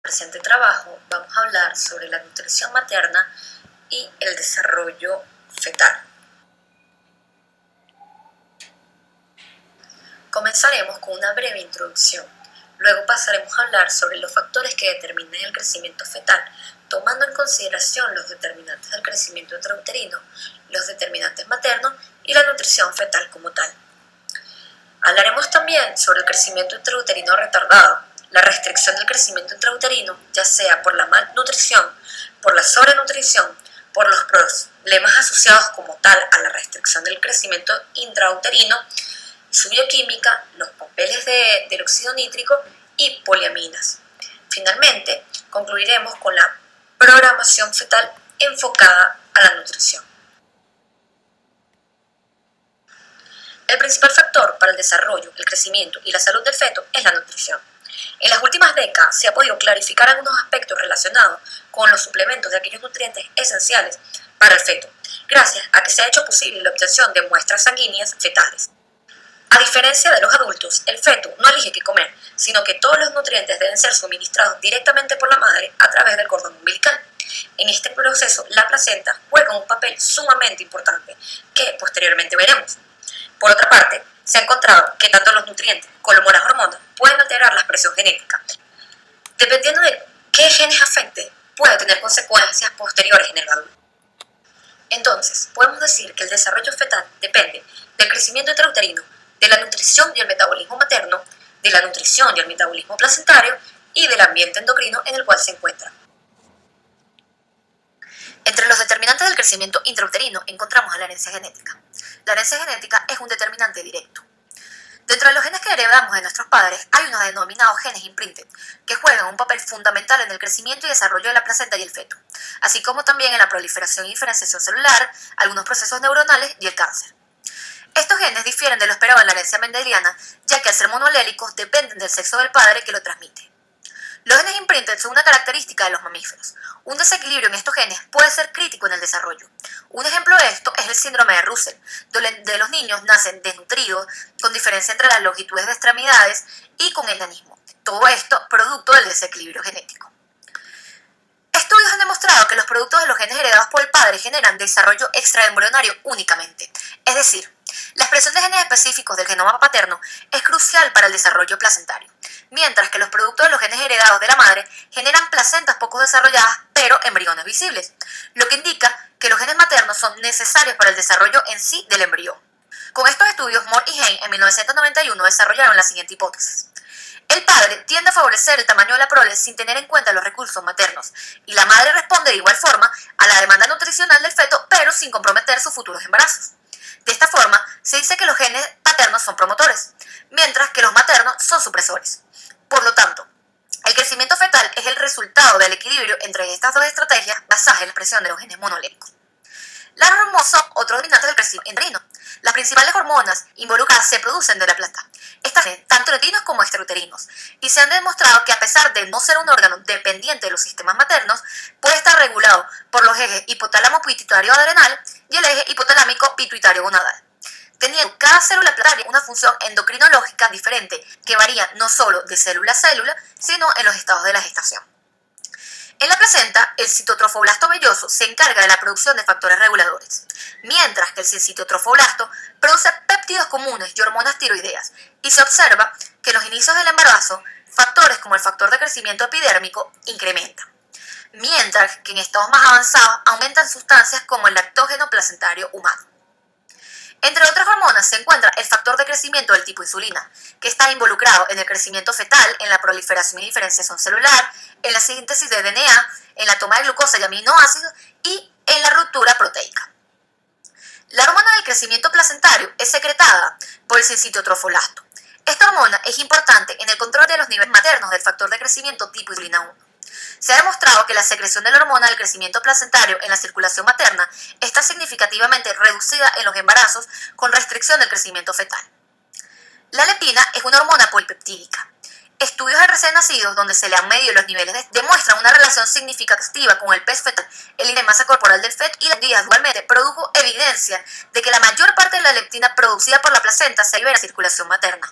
presente trabajo vamos a hablar sobre la nutrición materna y el desarrollo fetal. Comenzaremos con una breve introducción. Luego pasaremos a hablar sobre los factores que determinan el crecimiento fetal, tomando en consideración los determinantes del crecimiento intrauterino, los determinantes maternos y la nutrición fetal como tal. Hablaremos también sobre el crecimiento intrauterino retardado, la restricción del crecimiento intrauterino, ya sea por la malnutrición, por la sobrenutrición, por los problemas asociados como tal a la restricción del crecimiento intrauterino, su bioquímica, los papeles del óxido nítrico y poliaminas. Finalmente, concluiremos con la programación fetal enfocada a la nutrición. El principal factor para el desarrollo, el crecimiento y la salud del feto es la nutrición. En las últimas décadas se ha podido clarificar algunos aspectos relacionados con los suplementos de aquellos nutrientes esenciales para el feto, gracias a que se ha hecho posible la obtención de muestras sanguíneas fetales. A diferencia de los adultos, el feto no elige qué comer, sino que todos los nutrientes deben ser suministrados directamente por la madre a través del cordón umbilical. En este proceso, la placenta juega un papel sumamente importante, que posteriormente veremos. Por otra parte, se ha encontrado que tanto los nutrientes como las hormonas pueden alterar la expresión genética. Dependiendo de qué genes afecte, puede tener consecuencias posteriores en el adulto. Entonces, podemos decir que el desarrollo fetal depende del crecimiento intrauterino, de la nutrición y el metabolismo materno, de la nutrición y el metabolismo placentario y del ambiente endocrino en el cual se encuentra. Entre los determinantes del crecimiento intrauterino encontramos a la herencia genética. La herencia genética es un determinante directo. Dentro de los genes que heredamos de nuestros padres hay unos denominados genes imprinted, que juegan un papel fundamental en el crecimiento y desarrollo de la placenta y el feto, así como también en la proliferación y diferenciación celular, algunos procesos neuronales y el cáncer. Estos genes difieren de lo esperado en la herencia mendeliana, ya que al ser monoalélicos dependen del sexo del padre que lo transmite. Los genes imprinted son una característica de los mamíferos. Un desequilibrio en estos genes puede ser crítico en el desarrollo. Un ejemplo de esto es el síndrome de Russell, donde los niños nacen desnutridos, con diferencia entre las longitudes de extremidades y con enanismo. Todo esto producto del desequilibrio genético. Estudios han demostrado que los productos de los genes heredados por el padre generan desarrollo extraembrionario únicamente, es decir, la expresión de genes específicos del genoma paterno es crucial para el desarrollo placentario, mientras que los productos de los genes heredados de la madre generan placentas poco desarrolladas, pero embriones visibles, lo que indica que los genes maternos son necesarios para el desarrollo en sí del embrión. Con estos estudios, Moore y Hein en 1991 desarrollaron la siguiente hipótesis. El padre tiende a favorecer el tamaño de la prole sin tener en cuenta los recursos maternos, y la madre responde de igual forma a la demanda nutricional del feto, pero sin comprometer sus futuros embarazos. De esta forma, se dice que los genes paternos son promotores, mientras que los maternos son supresores. Por lo tanto, el crecimiento fetal es el resultado del equilibrio entre estas dos estrategias basadas en la expresión de los genes monolépticos. Las hormonas son otros dominantes del crecimiento intrauterino. Las principales hormonas involucradas se producen de la planta. Estas son tanto uterinos como extrauterinos, y se han demostrado que a pesar de no ser un órgano dependiente de los sistemas maternos, puede estar regulado por los ejes hipotálamo pituitario adrenal y el eje hipotalámico pituitario gonadal, teniendo cada célula planetaria una función endocrinológica diferente que varía no solo de célula a célula, sino en los estados de la gestación. En la placenta, el citotrofoblasto velloso se encarga de la producción de factores reguladores, mientras que el citotrofoblasto produce péptidos comunes y hormonas tiroideas, y se observa que en los inicios del embarazo, factores como el factor de crecimiento epidérmico incrementan, mientras que en estados más avanzados aumentan sustancias como el lactógeno placentario humano. Entre otras hormonas se encuentra el factor de crecimiento del tipo insulina, que está involucrado en el crecimiento fetal, en la proliferación y diferenciación celular, en la síntesis de DNA, en la toma de glucosa y aminoácidos y en la ruptura proteica. La hormona del crecimiento placentario es secretada por el citotrofolasto. Esta hormona es importante en el control de los niveles maternos del factor de crecimiento tipo insulina 1. Se ha demostrado que la secreción de la hormona del crecimiento placentario en la circulación materna está significativamente reducida en los embarazos con restricción del crecimiento fetal. La leptina es una hormona polipeptídica. Estudios en recién nacidos donde se le han medido los niveles demuestran una relación significativa con el peso fetal, el índice de masa corporal del feto y las días. Igualmente produjo evidencia de que la mayor parte de la leptina producida por la placenta se libera en la circulación materna.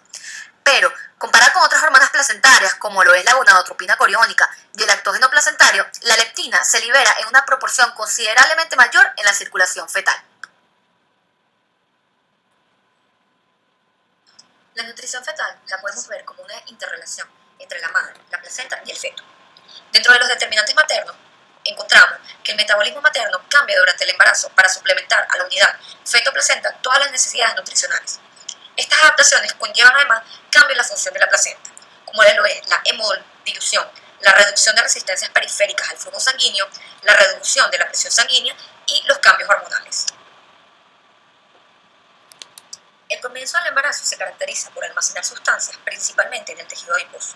Pero, comparada con otras hormonas placentarias, como lo es la gonadotropina coriónica y el lactógeno placentario, la leptina se libera en una proporción considerablemente mayor en la circulación fetal. La nutrición fetal la podemos ver como una interrelación entre la madre, la placenta y el feto. Dentro de los determinantes maternos, encontramos que el metabolismo materno cambia durante el embarazo para suplementar a la unidad feto-placenta todas las necesidades nutricionales. Estas adaptaciones conllevan además cambios en la función de la placenta, como lo es la hemodilución, la reducción de resistencias periféricas al flujo sanguíneo, la reducción de la presión sanguínea y los cambios hormonales. El comienzo del embarazo se caracteriza por almacenar sustancias, principalmente en el tejido adiposo.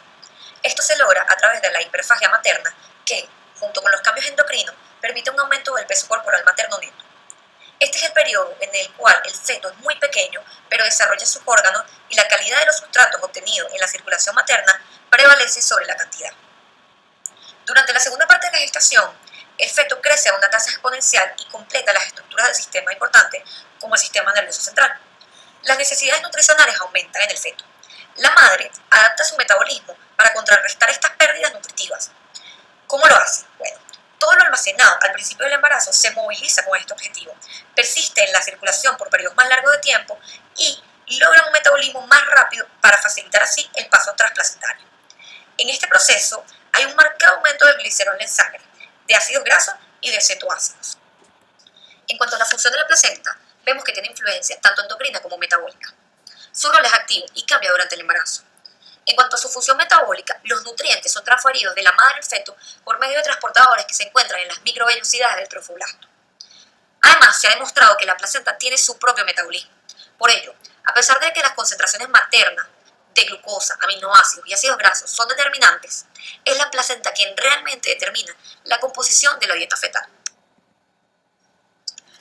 Esto se logra a través de la hiperfagia materna, que, junto con los cambios endocrinos, permite un aumento del peso corporal materno neto. Este es el periodo en el cual el feto es muy pequeño, pero desarrolla sus órganos y la calidad de los sustratos obtenidos en la circulación materna prevalece sobre la cantidad. Durante la segunda parte de la gestación, el feto crece a una tasa exponencial y completa las estructuras del sistema importante, como el sistema nervioso central. Las necesidades nutricionales aumentan en el feto. La madre adapta su metabolismo para contrarrestar estas pérdidas nutritivas. ¿Cómo lo hace? Bueno, todo lo almacenado al principio del embarazo se moviliza con este objetivo, persiste en la circulación por periodos más largos de tiempo y logra un metabolismo más rápido para facilitar así el paso transplacentario. En este proceso hay un marcado aumento del glicerol en sangre, de ácidos grasos y de cetoácidos. En cuanto a la función de la placenta, vemos que tiene influencia tanto endocrina como metabólica. Su rol es activo y cambia durante el embarazo. En cuanto a su función metabólica, los nutrientes son transferidos de la madre al feto por medio de transportadores que se encuentran en las microvellosidades del trofoblasto. Además, se ha demostrado que la placenta tiene su propio metabolismo. Por ello, a pesar de que las concentraciones maternas de glucosa, aminoácidos y ácidos grasos son determinantes, es la placenta quien realmente determina la composición de la dieta fetal.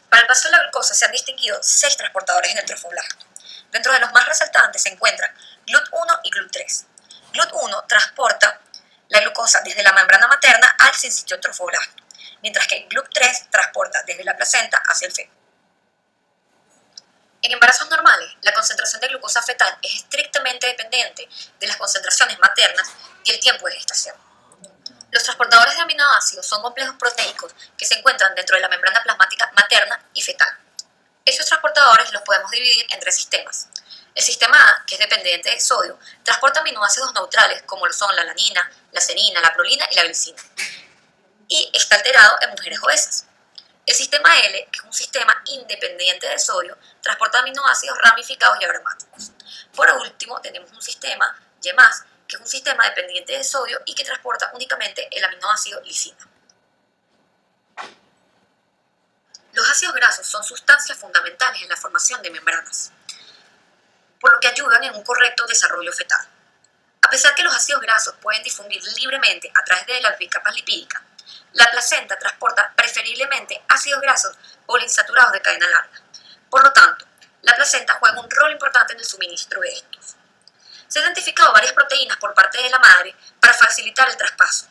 Para el paso de la glucosa se han distinguido 6 transportadores en el trofoblasto. Dentro de los más resaltantes se encuentran GLUT1 y GLUT3. GLUT1 transporta la glucosa desde la membrana materna al sincitio trofoblasto, mientras que GLUT3 transporta desde la placenta hacia el feto. En embarazos normales, la concentración de glucosa fetal es estrictamente dependiente de las concentraciones maternas y el tiempo de gestación. Los transportadores de aminoácidos son complejos proteicos que se encuentran dentro de la membrana plasmática materna y fetal. Estos transportadores los podemos dividir en 3 sistemas. El sistema A, que es dependiente de sodio, transporta aminoácidos neutrales como lo son la alanina, la serina, la prolina y la glicina, y está alterado en mujeres obesas. El sistema L, que es un sistema independiente de sodio, transporta aminoácidos ramificados y aromáticos. Por último, tenemos un sistema Y+, que es un sistema dependiente de sodio y que transporta únicamente el aminoácido lisina. Los ácidos grasos son sustancias fundamentales en la formación de membranas, por lo que ayudan en un correcto desarrollo fetal. A pesar que los ácidos grasos pueden difundir libremente a través de las capas lipídicas, la placenta transporta preferiblemente ácidos grasos poliinsaturados de cadena larga. Por lo tanto, la placenta juega un rol importante en el suministro de estos. Se han identificado varias proteínas por parte de la madre para facilitar el traspaso.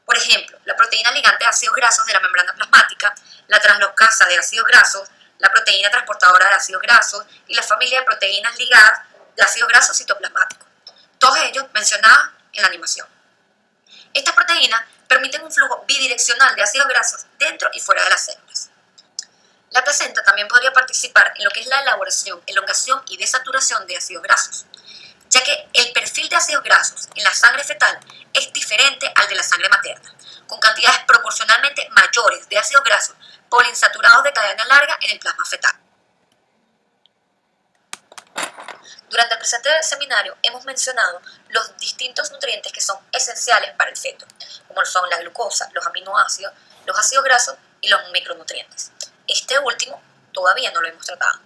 Por ejemplo, la proteína ligante de ácidos grasos de la membrana plasmática, la translocasa de ácidos grasos, la proteína transportadora de ácidos grasos y la familia de proteínas ligadas de ácidos grasos citoplasmáticos. Todos ellos mencionados en la animación. Estas proteínas permiten un flujo bidireccional de ácidos grasos dentro y fuera de las células. La placenta también podría participar en lo que es la elaboración, elongación y desaturación de ácidos grasos, ya que el perfil de ácidos grasos en la sangre fetal es diferente al de la sangre materna, con cantidades proporcionalmente mayores de ácidos grasos poliinsaturados de cadena larga en el plasma fetal. Durante el presente seminario hemos mencionado los distintos nutrientes que son esenciales para el feto, como son la glucosa, los aminoácidos, los ácidos grasos y los micronutrientes. Este último todavía no lo hemos tratado.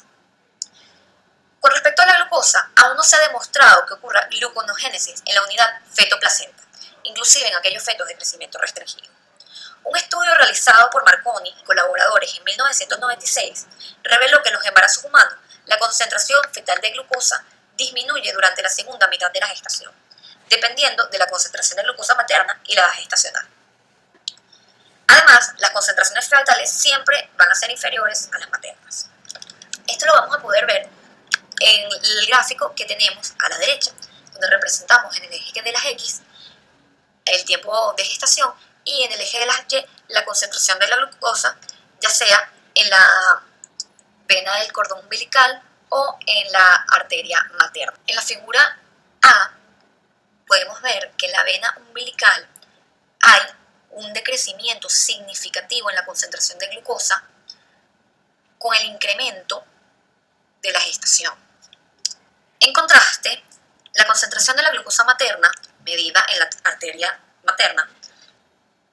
Con respecto a la glucosa, aún no se ha demostrado que ocurra gluconogénesis en la unidad feto-placenta, inclusive en aquellos fetos de crecimiento restringido. Un estudio realizado por Marconi y colaboradores en 1996 reveló que en los embarazos humanos la concentración fetal de glucosa disminuye durante la segunda mitad de la gestación, dependiendo de la concentración de glucosa materna y la edad gestacional. Además, las concentraciones fetales siempre van a ser inferiores a las maternas. Esto lo vamos a poder ver en el gráfico que tenemos a la derecha, donde representamos en el eje de las X el tiempo de gestación y en el eje de las Y la concentración de la glucosa, ya sea en la vena del cordón umbilical o en la arteria materna. En la figura A podemos ver que en la vena umbilical hay un decrecimiento significativo en la concentración de glucosa con el incremento de la gestación. En contraste, la concentración de la glucosa materna, medida en la arteria materna,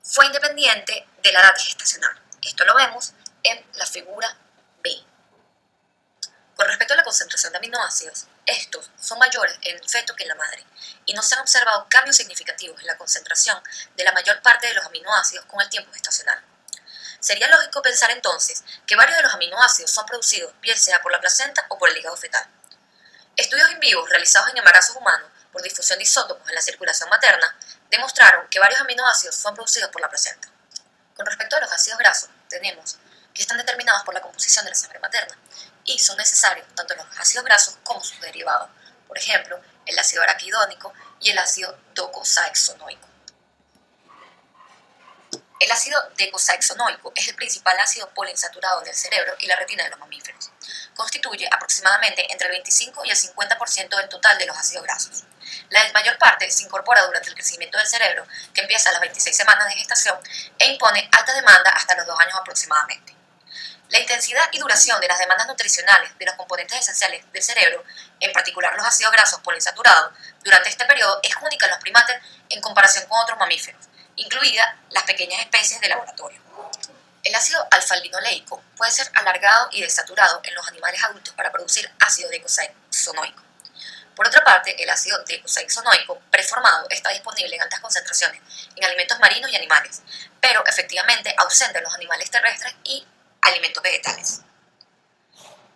fue independiente de la edad gestacional. Esto lo vemos en la figura B. Con respecto a la concentración de aminoácidos, estos son mayores en el feto que en la madre y no se han observado cambios significativos en la concentración de la mayor parte de los aminoácidos con el tiempo gestacional. Sería lógico pensar entonces que varios de los aminoácidos son producidos bien sea por la placenta o por el hígado fetal. Estudios in vivo realizados en embarazos humanos por difusión de isótopos en la circulación materna demostraron que varios aminoácidos son producidos por la placenta. Con respecto a los ácidos grasos, tenemos que están determinados por la composición de la sangre materna y son necesarios tanto los ácidos grasos como sus derivados, por ejemplo, el ácido araquidónico y el ácido docosahexaenoico. El ácido docosahexaenoico es el principal ácido poliinsaturado del cerebro y la retina de los mamíferos. Constituye aproximadamente entre el 25 y el 50% del total de los ácidos grasos. La mayor parte se incorpora durante el crecimiento del cerebro, que empieza a las 26 semanas de gestación e impone alta demanda hasta los 2 años aproximadamente. La intensidad y duración de las demandas nutricionales de los componentes esenciales del cerebro, en particular los ácidos grasos poliinsaturados, durante este periodo es única en los primates en comparación con otros mamíferos, incluidas las pequeñas especies de laboratorio. El ácido alfa-linoleico puede ser alargado y desaturado en los animales adultos para producir ácido docosahexaenoico. Por otra parte, el ácido docosahexaenoico preformado está disponible en altas concentraciones en alimentos marinos y animales, pero efectivamente ausente en los animales terrestres y alimentos vegetales.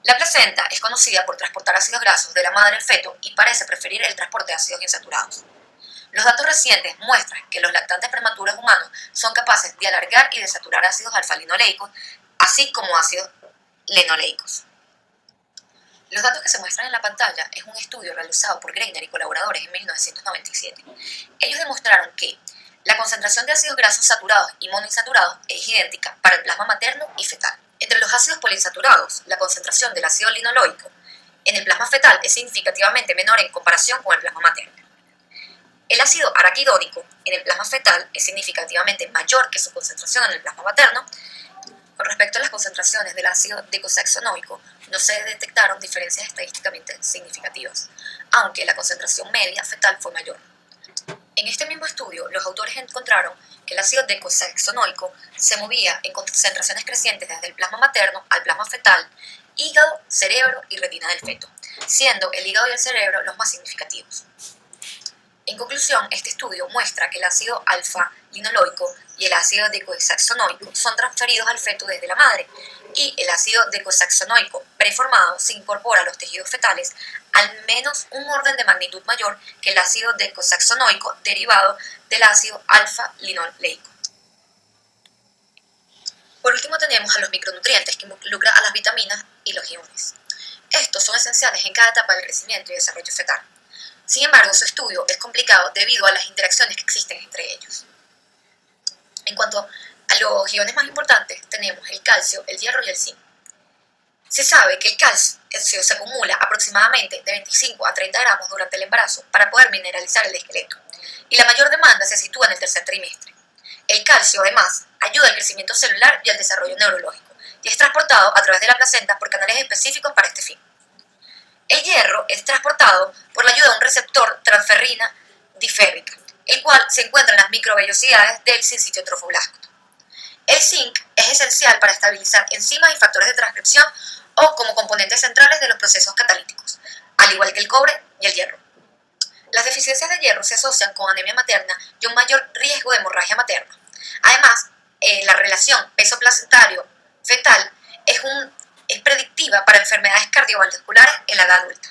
La placenta es conocida por transportar ácidos grasos de la madre al feto y parece preferir el transporte de ácidos insaturados. Los datos recientes muestran que los lactantes prematuros humanos son capaces de alargar y desaturar ácidos alfa-linoleicos, así como ácidos linoleicos. Los datos que se muestran en la pantalla es un estudio realizado por Greiner y colaboradores en 1997. Ellos demostraron que la concentración de ácidos grasos saturados y monoinsaturados es idéntica para el plasma materno y fetal. Entre los ácidos poliinsaturados, la concentración del ácido linoleico en el plasma fetal es significativamente menor en comparación con el plasma materno. El ácido araquidónico en el plasma fetal es significativamente mayor que su concentración en el plasma materno. Con respecto a las concentraciones del ácido docosahexaenoico, no se detectaron diferencias estadísticamente significativas, aunque la concentración media fetal fue mayor. En este mismo estudio, los autores encontraron que el ácido docosahexaenoico se movía en concentraciones crecientes desde el plasma materno al plasma fetal, hígado, cerebro y retina del feto, siendo el hígado y el cerebro los más significativos. En conclusión, este estudio muestra que el ácido alfa-linoleico y el ácido docosahexaenoico son transferidos al feto desde la madre y el ácido docosahexaenoico preformado se incorpora a los tejidos fetales al menos un orden de magnitud mayor que el ácido docosahexaenoico derivado del ácido alfa-linoleico. Por último tenemos a los micronutrientes que involucran a las vitaminas y los iones. Estos son esenciales en cada etapa del crecimiento y desarrollo fetal. Sin embargo, su estudio es complicado debido a las interacciones que existen entre ellos. En cuanto a los iones más importantes, tenemos el calcio, el hierro y el zinc. Se sabe que el calcio se acumula aproximadamente de 25 a 30 gramos durante el embarazo para poder mineralizar el esqueleto, y la mayor demanda se sitúa en el tercer trimestre. El calcio, además, ayuda al crecimiento celular y al desarrollo neurológico, y es transportado a través de la placenta por canales específicos para este fin. El hierro es transportado por la ayuda de un receptor transferrina diférrica, el cual se encuentra en las microvellosidades del sincitio trofoblasto. El zinc es esencial para estabilizar enzimas y factores de transcripción o como componentes centrales de los procesos catalíticos, al igual que el cobre y el hierro. Las deficiencias de hierro se asocian con anemia materna y un mayor riesgo de hemorragia materna. Además, la relación peso placentario fetal es predictiva para enfermedades cardiovasculares en la edad adulta.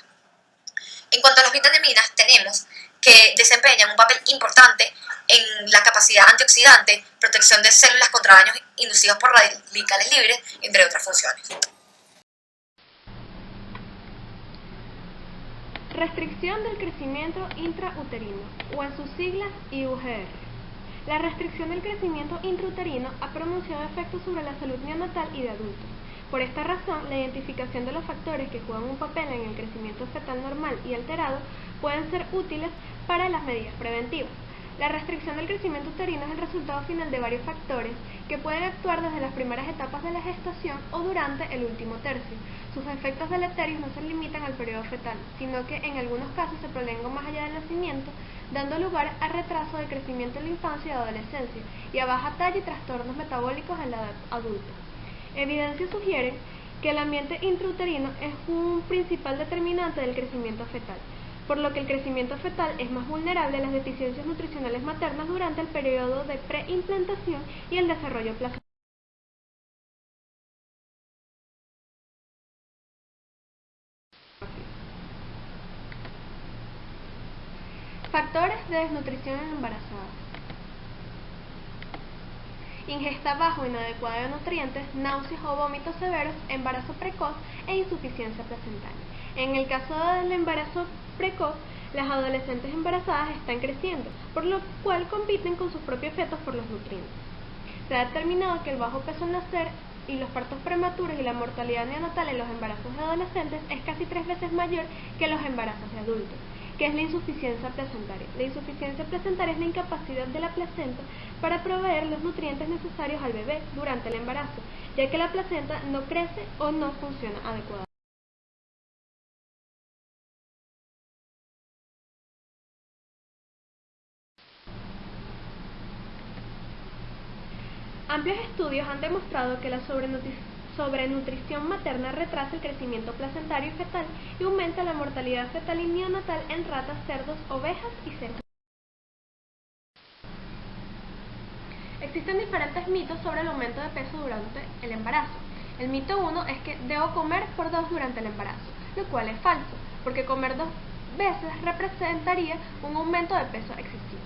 En cuanto a las vitaminas, tenemos que desempeñan un papel importante en la capacidad antioxidante, protección de células contra daños inducidos por radicales libres, entre otras funciones. Restricción del crecimiento intrauterino, o en sus siglas IUGR. La restricción del crecimiento intrauterino ha pronunciado efectos sobre la salud neonatal y de adultos. Por esta razón, la identificación de los factores que juegan un papel en el crecimiento fetal normal y alterado pueden ser útiles para las medidas preventivas. La restricción del crecimiento uterino es el resultado final de varios factores que pueden actuar desde las primeras etapas de la gestación o durante el último tercio. Sus efectos deleterios no se limitan al periodo fetal, sino que en algunos casos se prolongan más allá del nacimiento, dando lugar a retraso de crecimiento en la infancia y adolescencia, y a baja talla y trastornos metabólicos en la edad adulta. Evidencias sugieren que el ambiente intrauterino es un principal determinante del crecimiento fetal, por lo que el crecimiento fetal es más vulnerable a las deficiencias nutricionales maternas durante el periodo de preimplantación y el desarrollo placentario. Factores de desnutrición en embarazadas: ingesta baja o inadecuada de nutrientes, náuseas o vómitos severos, embarazo precoz e insuficiencia placentaria. En el caso del embarazo precoz, las adolescentes embarazadas están creciendo, por lo cual compiten con sus propios fetos por los nutrientes. Se ha determinado que el bajo peso al nacer y los partos prematuros y la mortalidad neonatal en los embarazos de adolescentes es casi 3 veces mayor que los embarazos de adultos. ¿Qué es la insuficiencia placentaria? La insuficiencia placentaria es la incapacidad de la placenta para proveer los nutrientes necesarios al bebé durante el embarazo, ya que la placenta no crece o no funciona adecuadamente. Amplios estudios han demostrado que la sobrenutrición materna retrasa el crecimiento placentario y fetal y aumenta la mortalidad fetal y neonatal en ratas, cerdos, ovejas y cerdos. Existen diferentes mitos sobre el aumento de peso durante el embarazo. El mito 1 es que debo comer por 2 durante el embarazo, lo cual es falso, porque comer 2 veces representaría un aumento de peso excesivo.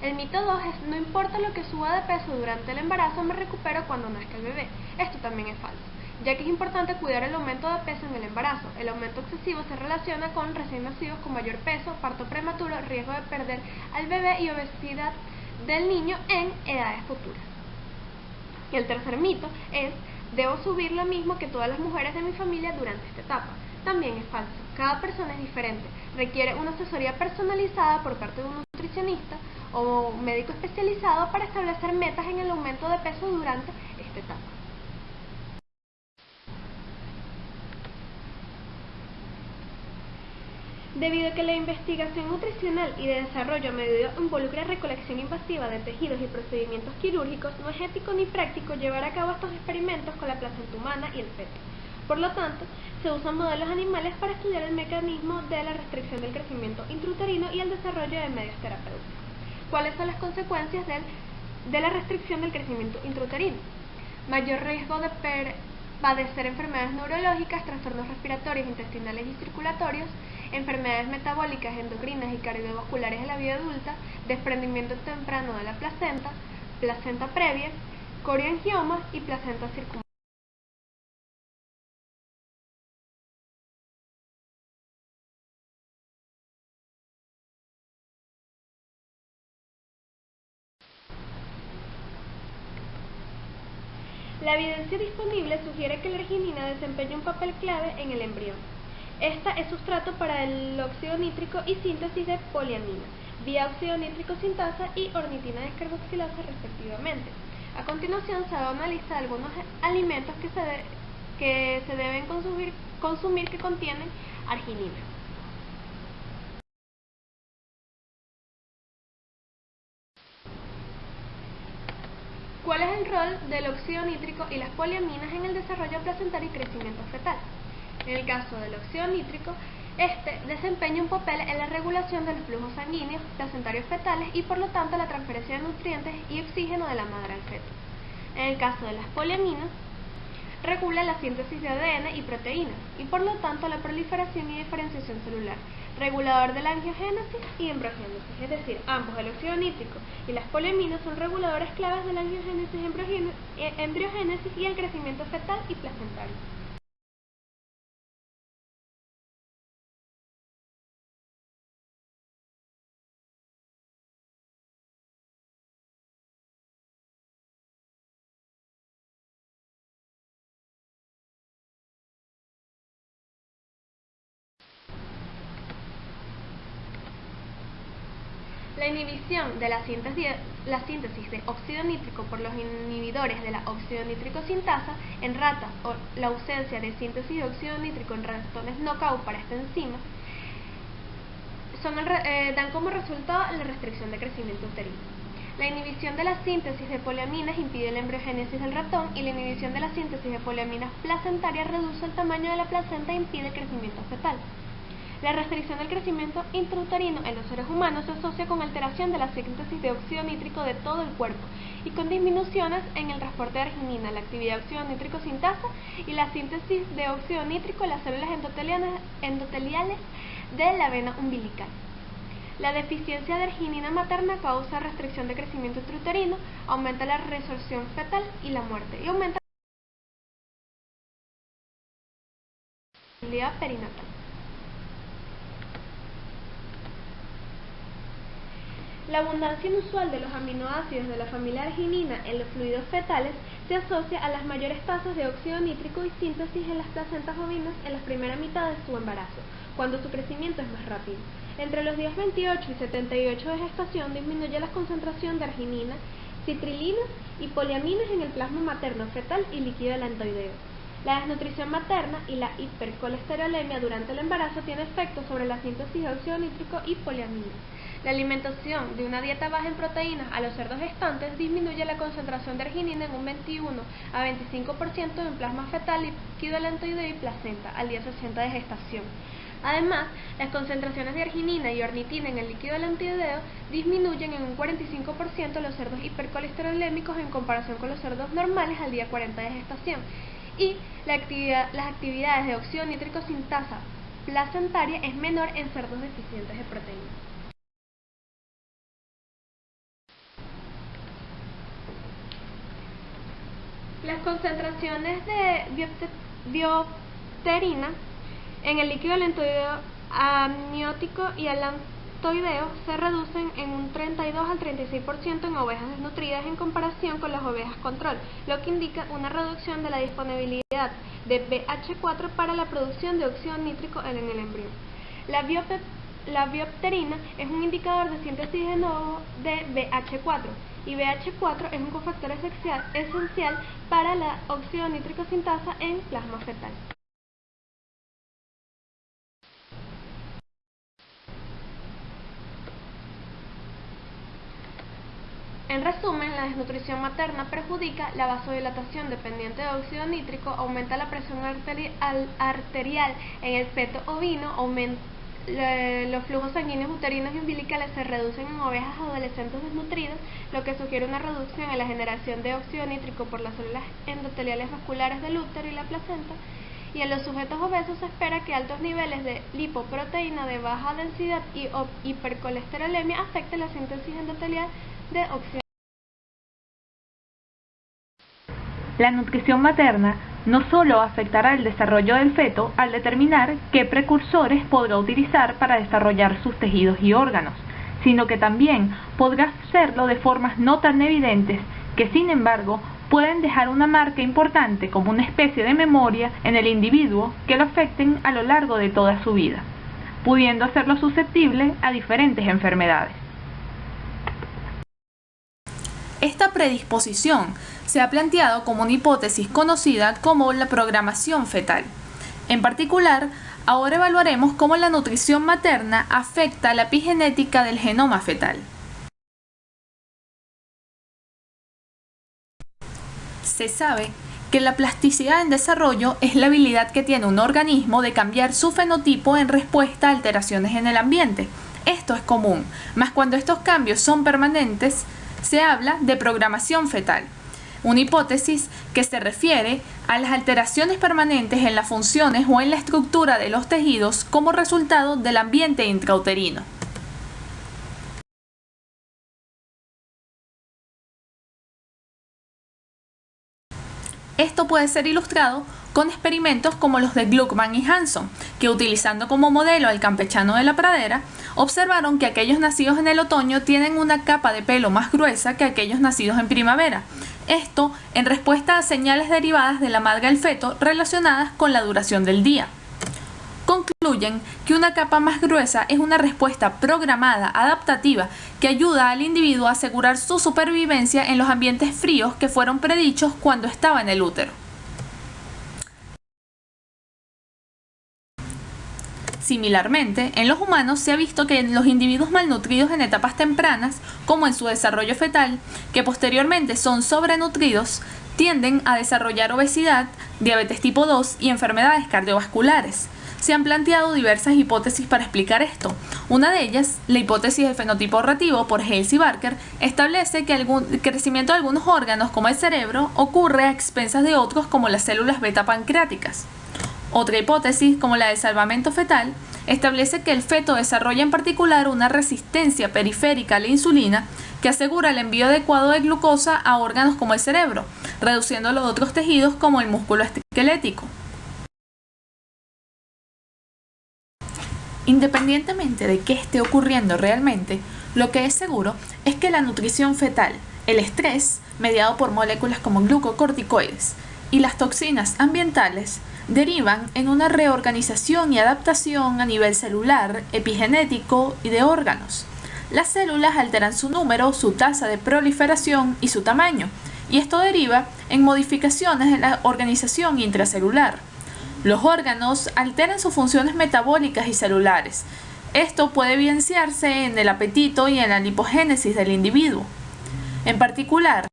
El mito 2 es: no importa lo que suba de peso durante el embarazo, me recupero cuando nazca el bebé. Esto también es falso, ya que es importante cuidar el aumento de peso en el embarazo. El aumento excesivo se relaciona con recién nacidos con mayor peso, parto prematuro, riesgo de perder al bebé y obesidad del niño en edades futuras. Y el tercer mito es: debo subir lo mismo que todas las mujeres de mi familia durante esta etapa. También es falso. Cada persona es diferente, requiere una asesoría personalizada por parte de un nutricionista o médico especializado para establecer metas en el aumento de peso durante esta etapa. Debido a que la investigación nutricional y de desarrollo a medida involucra recolección invasiva de tejidos y procedimientos quirúrgicos, no es ético ni práctico llevar a cabo estos experimentos con la placenta humana y el feto. Por lo tanto, se usan modelos animales para estudiar el mecanismo de la restricción del crecimiento intrauterino y el desarrollo de medios terapéuticos. ¿Cuáles son las consecuencias de la restricción del crecimiento intrauterino? Mayor riesgo de padecer enfermedades neurológicas, trastornos respiratorios, intestinales y circulatorios, enfermedades metabólicas, endocrinas y cardiovasculares en la vida adulta, desprendimiento temprano de la placenta, placenta previa, corioangioma y placenta circumfleja. La evidencia disponible sugiere que la arginina desempeña un papel clave en el embrión. Esta es sustrato para el óxido nítrico y síntesis de poliamina, vía óxido nítrico sintasa y ornitina descarboxilasa respectivamente. A continuación se da una lista de algunos alimentos que se deben consumir que contienen arginina. ¿Cuál es el rol del óxido nítrico y las poliaminas en el desarrollo placentario y crecimiento fetal? En el caso del óxido nítrico, este desempeña un papel en la regulación de los flujos sanguíneos placentarios fetales y por lo tanto la transferencia de nutrientes y oxígeno de la madre al feto. En el caso de las poliaminas, regula la síntesis de ADN y proteínas y por lo tanto la proliferación y diferenciación celular, regulador de la angiogénesis y embriogénesis, es decir, ambos, el óxido nítrico y las poliaminas, son reguladores claves de la angiogénesis, embriogénesis y el crecimiento fetal y placentario. La inhibición de la síntesis de óxido nítrico por los inhibidores de la óxido nítrico sintasa en ratas o la ausencia de síntesis de óxido nítrico en ratones knockout para esta enzima dan como resultado la restricción de crecimiento uterino. La inhibición de la síntesis de poliaminas impide la embriogénesis del ratón y la inhibición de la síntesis de poliaminas placentarias reduce el tamaño de la placenta e impide el crecimiento fetal. La restricción del crecimiento intrauterino en los seres humanos se asocia con alteración de la síntesis de óxido nítrico de todo el cuerpo y con disminuciones en el transporte de arginina, la actividad de óxido nítrico sintasa y la síntesis de óxido nítrico en las células endoteliales de la vena umbilical. La deficiencia de arginina materna causa restricción de crecimiento intrauterino, aumenta la resorción fetal y la muerte, y aumenta la fertilidad perinatal. La abundancia inusual de los aminoácidos de la familia arginina en los fluidos fetales se asocia a las mayores tasas de óxido nítrico y síntesis en las placentas ovinas en la primera mitad de su embarazo, cuando su crecimiento es más rápido. Entre los días 28 y 78 de gestación disminuye la concentración de arginina, citrilinas y poliaminas en el plasma materno fetal y líquido delantoideo. La desnutrición materna y la hipercolesterolemia durante el embarazo tiene efectos sobre la síntesis de óxido nítrico y poliaminas. La alimentación de una dieta baja en proteínas a los cerdos gestantes disminuye la concentración de arginina en un 21 a 25% en plasma fetal, líquido delantoideo y placenta al día 60 de gestación. Además, las concentraciones de arginina y ornitina en el líquido delantoideo disminuyen en un 45% los cerdos hipercolesterolémicos en comparación con los cerdos normales al día 40 de gestación. Y las actividades de óxido nítrico sintasa placentaria es menor en cerdos deficientes de proteína. Las concentraciones de biopterina en el líquido delantoideo amniótico y alantoideo se reducen en un 32 al 36% en ovejas desnutridas en comparación con las ovejas control, lo que indica una reducción de la disponibilidad de BH4 para la producción de óxido nítrico en el embrión. La biopterina es un indicador de síntesis de nuevo de BH4 y BH4 es un cofactor esencial para la óxido nítrico sintasa en plasma fetal. En resumen, la desnutrición materna perjudica la vasodilatación dependiente de óxido nítrico, aumenta la presión arterial en el feto ovino, los flujos sanguíneos uterinos y umbilicales se reducen en ovejas adolescentes desnutridas, lo que sugiere una reducción en la generación de óxido nítrico por las células endoteliales vasculares del útero y la placenta, y en los sujetos obesos se espera que altos niveles de lipoproteína de baja densidad y hipercolesterolemia afecten la síntesis endotelial de óxido. La nutrición materna no solo afectará el desarrollo del feto al determinar qué precursores podrá utilizar para desarrollar sus tejidos y órganos, sino que también podrá hacerlo de formas no tan evidentes que, sin embargo, pueden dejar una marca importante como una especie de memoria en el individuo que lo afecten a lo largo de toda su vida, pudiendo hacerlo susceptible a diferentes enfermedades. Esta predisposición se ha planteado como una hipótesis conocida como la programación fetal. En particular, ahora evaluaremos cómo la nutrición materna afecta la epigenética del genoma fetal. Se sabe que la plasticidad en desarrollo es la habilidad que tiene un organismo de cambiar su fenotipo en respuesta a alteraciones en el ambiente. Esto es común, mas cuando estos cambios son permanentes, se habla de programación fetal, una hipótesis que se refiere a las alteraciones permanentes en las funciones o en la estructura de los tejidos como resultado del ambiente intrauterino. Esto puede ser ilustrado con experimentos como los de Gluckman y Hanson, que utilizando como modelo al campechano de la pradera, observaron que aquellos nacidos en el otoño tienen una capa de pelo más gruesa que aquellos nacidos en primavera. Esto en respuesta a señales derivadas de la madre del feto relacionadas con la duración del día. concluyen que una capa más gruesa es una respuesta programada, adaptativa, que ayuda al individuo a asegurar su supervivencia en los ambientes fríos que fueron predichos cuando estaba en el útero. Similarmente, en los humanos se ha visto que en los individuos malnutridos en etapas tempranas, como en su desarrollo fetal, que posteriormente son sobrenutridos, tienden a desarrollar obesidad, diabetes tipo 2 y enfermedades cardiovasculares. Se han planteado diversas hipótesis para explicar esto. Una de ellas, la hipótesis del fenotipo ahorrativo por Hales y Barker, establece que el crecimiento de algunos órganos, como el cerebro, ocurre a expensas de otros como las células beta pancreáticas. Otra hipótesis, como la del salvamento fetal, establece que el feto desarrolla en particular una resistencia periférica a la insulina que asegura el envío adecuado de glucosa a órganos como el cerebro, reduciéndolo de otros tejidos como el músculo esquelético. Independientemente de qué esté ocurriendo realmente, lo que es seguro es que la nutrición fetal, el estrés, mediado por moléculas como glucocorticoides, y las toxinas ambientales, derivan en una reorganización y adaptación a nivel celular, epigenético y de órganos. Las células alteran su número, su tasa de proliferación y su tamaño, y esto deriva en modificaciones en la organización intracelular. Los órganos alteran sus funciones metabólicas y celulares. Esto puede evidenciarse en el apetito y en la lipogénesis del individuo. En particular,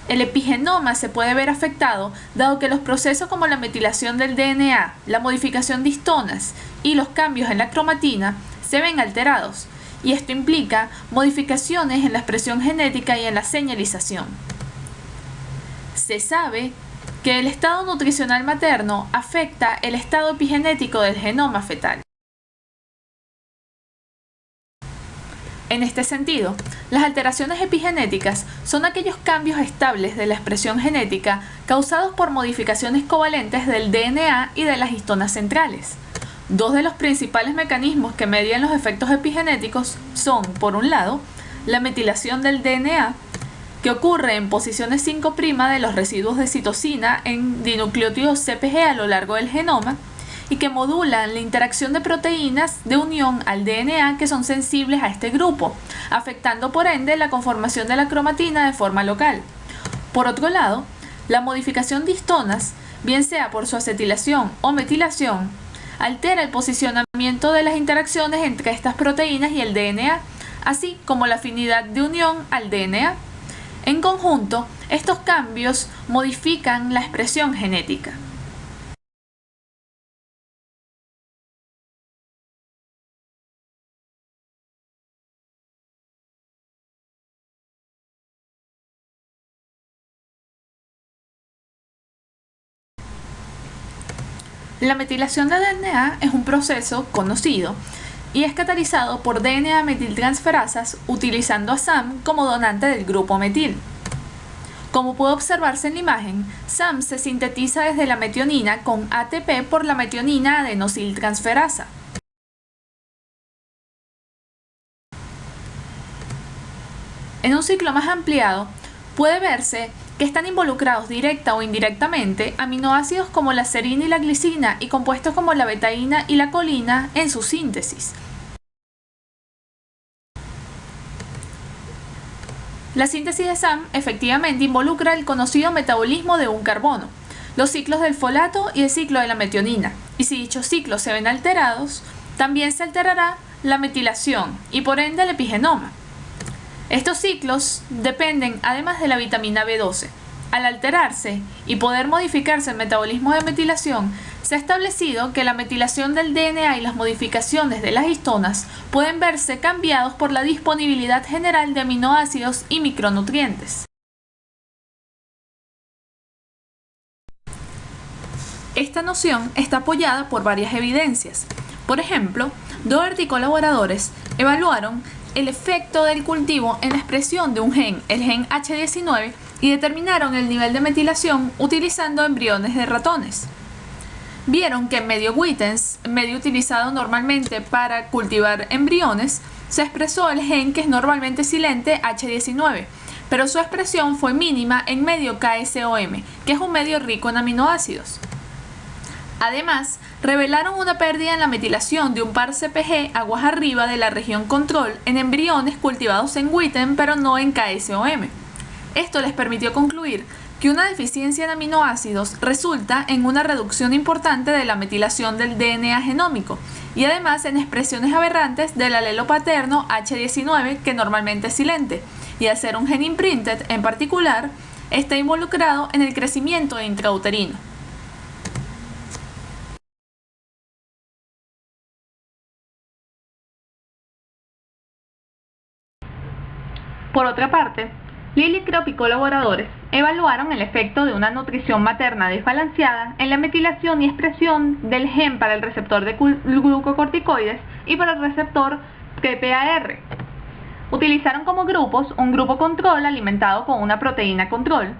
el epigenoma se puede ver afectado dado que los procesos como la metilación del DNA, la modificación de histonas y los cambios en la cromatina se ven alterados, y esto implica modificaciones en la expresión genética y en la señalización. Se sabe que el estado nutricional materno afecta el estado epigenético del genoma fetal. En este sentido, las alteraciones epigenéticas son aquellos cambios estables de la expresión genética causados por modificaciones covalentes del DNA y de las histonas centrales. Dos de los principales mecanismos que median los efectos epigenéticos son, por un lado, la metilación del DNA, que ocurre en posiciones 5' de los residuos de citosina en dinucleótidos CpG a lo largo del genoma, y que modulan la interacción de proteínas de unión al DNA que son sensibles a este grupo, afectando por ende la conformación de la cromatina de forma local. Por otro lado, la modificación de histonas, bien sea por su acetilación o metilación, altera el posicionamiento de las interacciones entre estas proteínas y el DNA, así como la afinidad de unión al DNA. En conjunto, estos cambios modifican la expresión genética. La metilación de DNA es un proceso conocido y es catalizado por DNA metiltransferasas utilizando a SAM como donante del grupo metil. Como puede observarse en la imagen, SAM se sintetiza desde la metionina con ATP por la metionina adenosiltransferasa. En un ciclo más ampliado, puede verse que están involucrados directa o indirectamente aminoácidos como la serina y la glicina y compuestos como la betaína y la colina en su síntesis. La síntesis de SAM efectivamente involucra el conocido metabolismo de un carbono, los ciclos del folato y el ciclo de la metionina, y si dichos ciclos se ven alterados, también se alterará la metilación y por ende el epigenoma. Estos ciclos dependen además de la vitamina B12. Al alterarse y poder modificarse el metabolismo de metilación, se ha establecido que la metilación del DNA y las modificaciones de las histonas pueden verse cambiados por la disponibilidad general de aminoácidos y micronutrientes. Esta noción está apoyada por varias evidencias. Por ejemplo, Doherty y colaboradores evaluaron el efecto del cultivo en la expresión de un gen, el gen H19, y determinaron el nivel de metilación utilizando embriones de ratones. Vieron que en medio Witens, medio utilizado normalmente para cultivar embriones, se expresó el gen que es normalmente silente H19, pero su expresión fue mínima en medio KSOM, que es un medio rico en aminoácidos. Además, revelaron una pérdida en la metilación de un par CpG aguas arriba de la región control en embriones cultivados en Witten pero no en KSOM. Esto les permitió concluir que una deficiencia en aminoácidos resulta en una reducción importante de la metilación del DNA genómico y además en expresiones aberrantes del alelo paterno H19 que normalmente es silente, y al ser un gen imprinted en particular, está involucrado en el crecimiento intrauterino. Por otra parte, Lillicrop y colaboradores evaluaron el efecto de una nutrición materna desbalanceada en la metilación y expresión del gen para el receptor de glucocorticoides y para el receptor PPAR. Utilizaron como grupos un grupo control alimentado con una proteína control,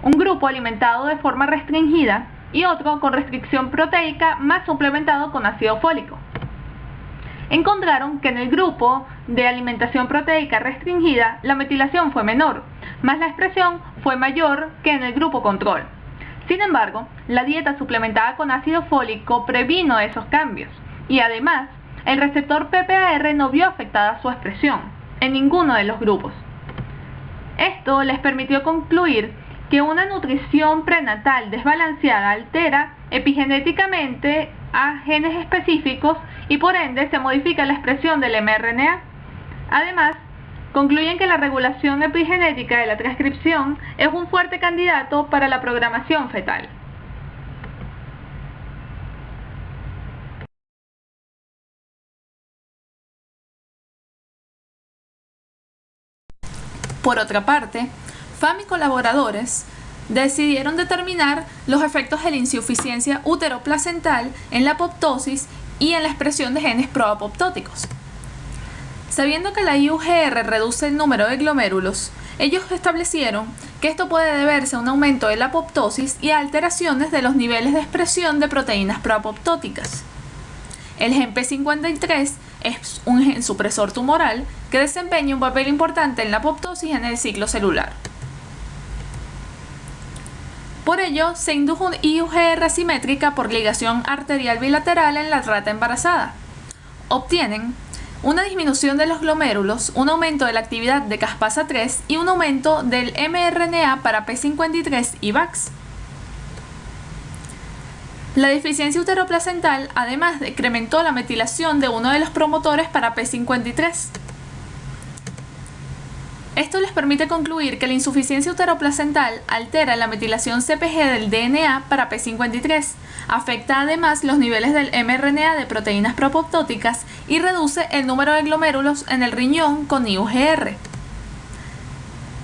un grupo alimentado de forma restringida y otro con restricción proteica más suplementado con ácido fólico. Encontraron que en el grupo de alimentación proteica restringida la metilación fue menor, más la expresión fue mayor que en el grupo control. Sin embargo, la dieta suplementada con ácido fólico previno esos cambios y además el receptor PPAR no vio afectada su expresión en ninguno de los grupos. Esto les permitió concluir que una nutrición prenatal desbalanceada altera epigenéticamente a genes específicos y por ende se modifica la expresión del mRNA. Además, concluyen que la regulación epigenética de la transcripción es un fuerte candidato para la programación fetal. Por otra parte, Pham y colaboradores decidieron determinar los efectos de la insuficiencia uteroplacental en la apoptosis y en la expresión de genes proapoptóticos. Sabiendo que la IUGR reduce el número de glomérulos, ellos establecieron que esto puede deberse a un aumento de la apoptosis y a alteraciones de los niveles de expresión de proteínas proapoptóticas. El gen P53 es un gen supresor tumoral que desempeña un papel importante en la apoptosis en el ciclo celular. Por ello, se indujo una IUGR asimétrica por ligación arterial bilateral en la rata embarazada. Obtienen una disminución de los glomérulos, un aumento de la actividad de caspasa 3 y un aumento del mRNA para P53 y VAX. La deficiencia uteroplacental además decrementó la metilación de uno de los promotores para P53. Esto les permite concluir que la insuficiencia uteroplacental altera la metilación CpG del DNA para P53, afecta además los niveles del mRNA de proteínas proapoptóticas y reduce el número de glomérulos en el riñón con IUGR.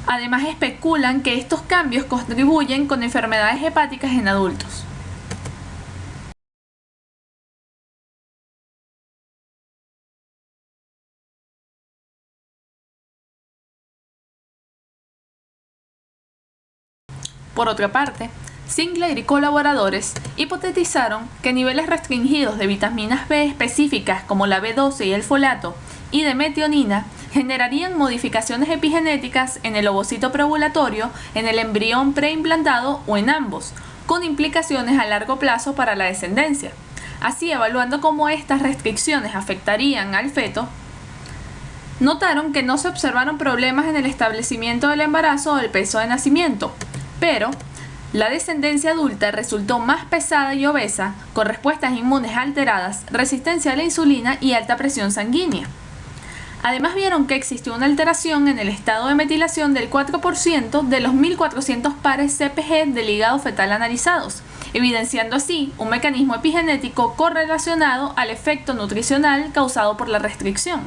Además especulan que estos cambios contribuyen con enfermedades hepáticas en adultos. Por otra parte, Sinclair y colaboradores hipotetizaron que niveles restringidos de vitaminas B específicas como la B12 y el folato y de metionina generarían modificaciones epigenéticas en el ovocito preovulatorio, en el embrión preimplantado o en ambos, con implicaciones a largo plazo para la descendencia. Así, evaluando cómo estas restricciones afectarían al feto, notaron que no se observaron problemas en el establecimiento del embarazo o del peso de nacimiento, pero la descendencia adulta resultó más pesada y obesa, con respuestas inmunes alteradas, resistencia a la insulina y alta presión sanguínea. Además vieron que existió una alteración en el estado de metilación del 4% de los 1.400 pares CpG del hígado fetal analizados, evidenciando así un mecanismo epigenético correlacionado al efecto nutricional causado por la restricción.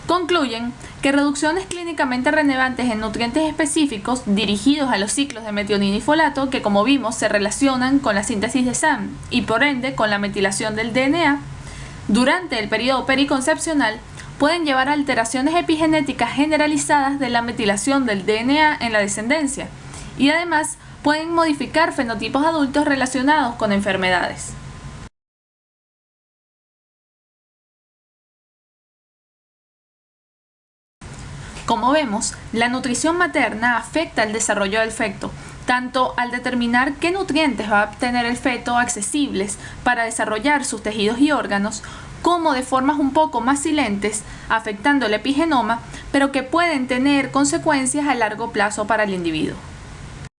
Concluyen que reducciones clínicamente relevantes en nutrientes específicos dirigidos a los ciclos de metionina y folato, que como vimos se relacionan con la síntesis de SAM y por ende con la metilación del DNA, durante el periodo periconcepcional pueden llevar a alteraciones epigenéticas generalizadas de la metilación del DNA en la descendencia y además pueden modificar fenotipos adultos relacionados con enfermedades. Como vemos, la nutrición materna afecta el desarrollo del feto, tanto al determinar qué nutrientes va a obtener el feto accesibles para desarrollar sus tejidos y órganos, como de formas un poco más silentes, afectando el epigenoma, pero que pueden tener consecuencias a largo plazo para el individuo.